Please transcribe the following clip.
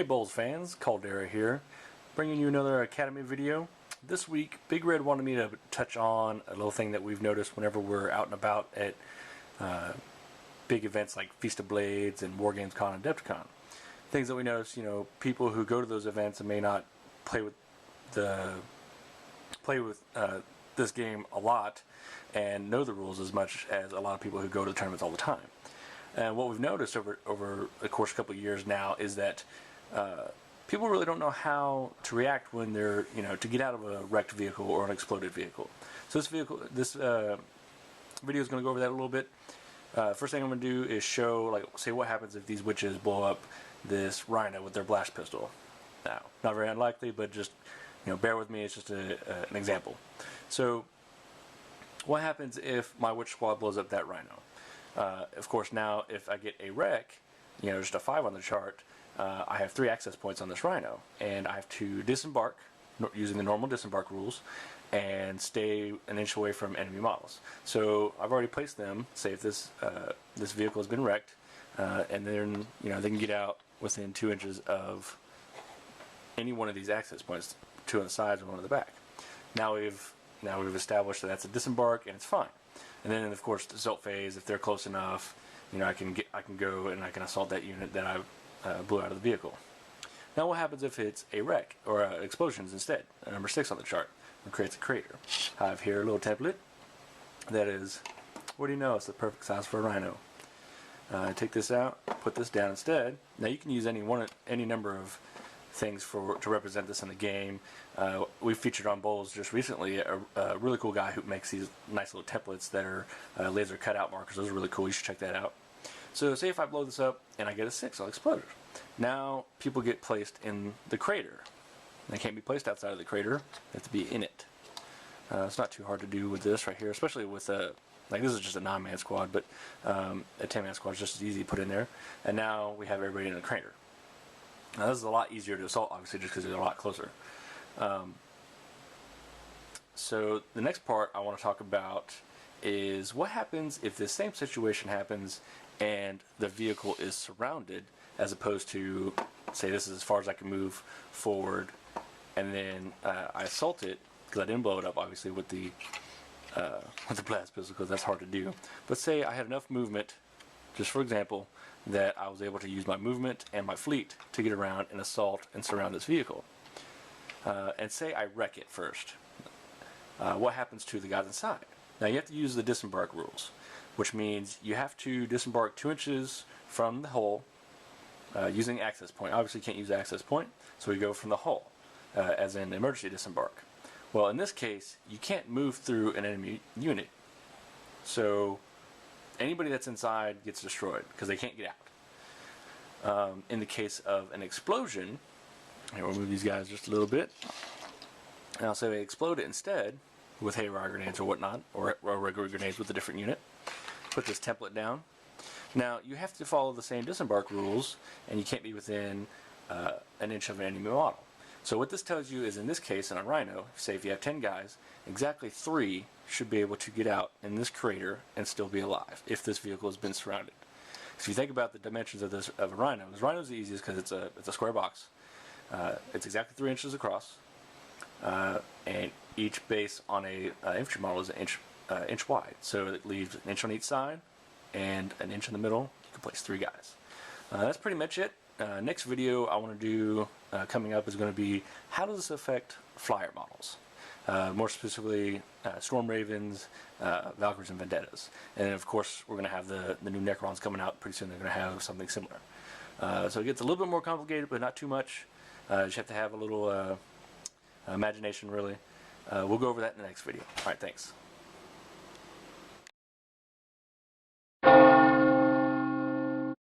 Hey BoLS fans, Caldera here, bringing you another Academy video. This week, Big Red wanted me to touch on a little thing that we've noticed whenever we're out and about at big events like Feast of Blades and Wargames Con and Adepticon. Things that we notice, people who go to those events and may not play with this game a lot and know the rules as much as a lot of people who go to the tournaments all the time. And what we've noticed over the course of a couple of years now is that people really don't know how to react when they're, to get out of a wrecked vehicle or an exploded vehicle. So this video is going to go over that a little bit. First thing I'm going to do is show, say what happens if these witches blow up this rhino with their blast pistol. Now, not very unlikely, but just, bear with me, it's just an example. So, what happens if my witch squad blows up that rhino? Of course, now if I get a wreck, just a 5 on the chart, I have 3 access points on this rhino, and I have to disembark using the normal disembark rules and stay an inch away from enemy models. So I've already placed them. Say if this vehicle has been wrecked, and then they can get out within 2 inches of any one of these access points, 2 on the sides and 1 on the back. Now we've established that that's a disembark and it's fine. And then of course the assault phase, if they're close enough, I can go and I can assault that unit that I blew out of the vehicle. Now what happens if it's a wreck or explosions instead? Number 6 on the chart, it creates a crater. I have here a little template that is, what do you know, it's the perfect size for a rhino. Take this out, put this down instead. Now you can use any number of things to represent this in the game. We featured on BoLS just recently a really cool guy who makes these nice little templates that are laser cutout markers. Those are really cool. You should check that out. So say if I blow this up and I get a 6, I'll explode it. Now people get placed in the crater. They can't be placed outside of the crater. They have to be in it. It's not too hard to do with this right here, especially with this is just a 9-man squad, but a 10-man squad is just as easy to put in there. And now we have everybody in the crater. Now this is a lot easier to assault, obviously, just because they're a lot closer. So the next part I want to talk about is what happens if this same situation happens and the vehicle is surrounded, as opposed to, say this is as far as I can move forward, and then I assault it, because I didn't blow it up, obviously, with the blast pistol, because that's hard to do. But say I had enough movement, just for example, that I was able to use my movement and my fleet to get around and assault and surround this vehicle. And say I wreck it first. What happens to the guys inside? Now you have to use the disembark rules, which means you have to disembark 2 inches from the hull using access point. Obviously you can't use access point, so we go from the hull as an emergency disembark. Well, in this case, you can't move through an enemy unit. So anybody that's inside gets destroyed because they can't get out. In the case of an explosion, here we'll move these guys just a little bit. Now say they explode it instead with haywire grenades or whatnot, or regular grenades with a different unit. Put this template down. Now you have to follow the same disembark rules, and you can't be within an inch of an enemy model. So what this tells you is, in this case, in a rhino, say if you have 10 guys, exactly 3 should be able to get out in this crater and still be alive if this vehicle has been surrounded. So if you think about the dimensions of a rhino, this rhino is the easiest because it's a square box. It's exactly 3 inches across, and each base on a infantry model is an inch wide. So it leaves an inch on each side and an inch in the middle. You can place 3 guys. That's pretty much it. Next video I want to do coming up is going to be, how does this affect flyer models? More specifically, Storm Ravens, Valkyries, and Vendettas. And then of course we're going to have the new Necrons coming out pretty soon. They're going to have something similar. So it gets a little bit more complicated, but not too much. You just have to have a little imagination, really. We'll go over that in the next video. Alright, thanks.